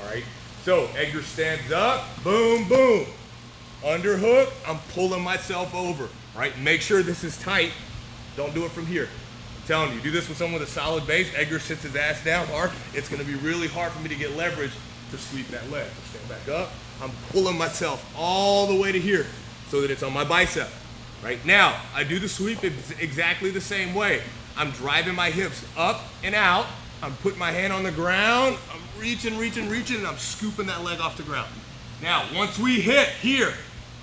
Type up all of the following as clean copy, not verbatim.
right? So Edgar stands up, boom, boom. Underhook, I'm pulling myself over, right? Make sure this is tight. Don't do it from here. I'm telling you, do this with someone with a solid base. Edgar sits his ass down hard. It's gonna be really hard for me to get leverage to sweep that leg. Stand back up. I'm pulling myself all the way to here so that it's on my bicep. Right now, I do the sweep exactly the same way. I'm driving my hips up and out. I'm putting my hand on the ground. I'm reaching, and I'm scooping that leg off the ground. Now, once we hit here,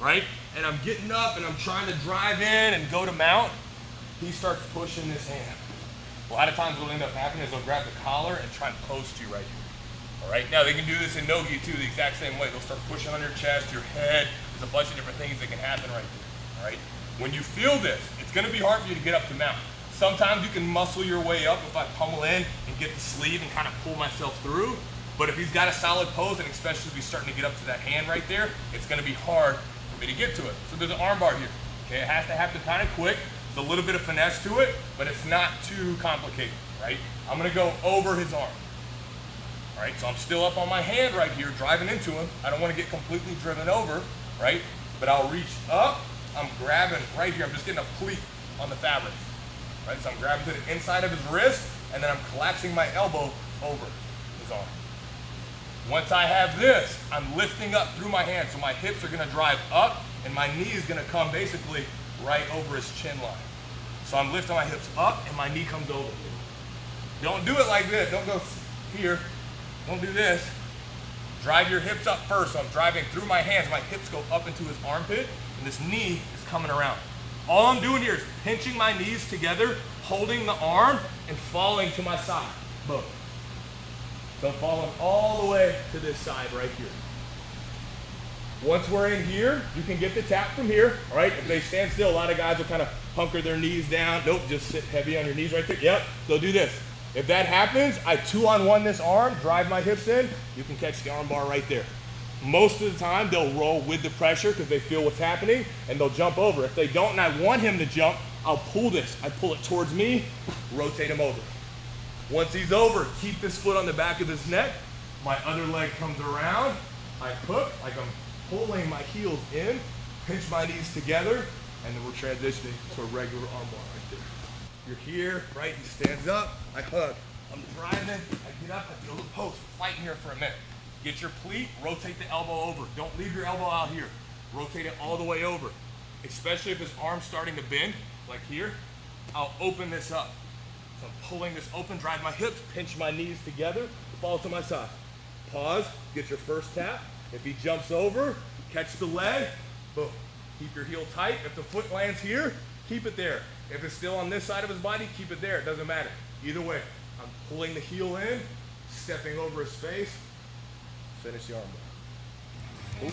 right, and I'm getting up and I'm trying to drive in and go to mount, he starts pushing this hand. A lot of times what'll end up happening is they'll grab the collar and try and post you right here. All right, now they can do this in no-gi too, the exact same way. They'll start pushing on your chest, your head. There's a bunch of different things that can happen right there, all right? When you feel this, it's gonna be hard for you to get up to mount. Sometimes you can muscle your way up if I pummel in and get the sleeve and kind of pull myself through. But if he's got a solid pose, and especially if he's starting to get up to that hand right there, it's gonna be hard for me to get to it. So there's an armbar here, okay? It has to happen kind of quick. There's a little bit of finesse to it, but it's not too complicated, right? I'm gonna go over his arm. All right, so I'm still up on my hand right here, driving into him. I don't wanna get completely driven over, right? But I'll reach up, I'm grabbing right here. I'm just getting a pleat on the fabric, right? So I'm grabbing to the inside of his wrist, and then I'm collapsing my elbow over his arm. Once I have this, I'm lifting up through my hand, so my hips are gonna drive up, and my knee is gonna come basically right over his chin line. So I'm lifting my hips up, and my knee comes over. Don't do it like this. Don't go here. Don't do this. Drive your hips up first. So I'm driving through my hands. My hips go up into his armpit, and this knee is coming around. All I'm doing here is pinching my knees together, holding the arm, and falling to my side. Boom. So I'm falling all the way to this side right here. Once we're in here, you can get the tap from here, all right? If they stand still, a lot of guys will kind of hunker their knees down. Nope, just sit heavy on your knees right there. Yep, so do this. If that happens, I 2-on-1 this arm, drive my hips in, you can catch the arm bar right there. Most of the time, they'll roll with the pressure because they feel what's happening, and they'll jump over. If they don't and I want him to jump, I'll pull this. I pull it towards me, rotate him over. Once he's over, keep this foot on the back of his neck. My other leg comes around. I hook, like I'm pulling my heels in, pinch my knees together, and then we're transitioning to a regular armbar right there. You're here, right? He stands up, I hug. I'm driving, I get up, I feel the post. We're fighting here for a minute. Get your pleat, rotate the elbow over. Don't leave your elbow out here. Rotate it all the way over. Especially if his arm's starting to bend, like here, I'll open this up. So I'm pulling this open, drive my hips, pinch my knees together, fall to my side. Pause, get your first tap. If he jumps over, catch the leg, boom. Keep your heel tight. If the foot lands here, keep it there. If it's still on this side of his body, keep it there. It doesn't matter. Either way, I'm pulling the heel in, stepping over his face, finish the armbar.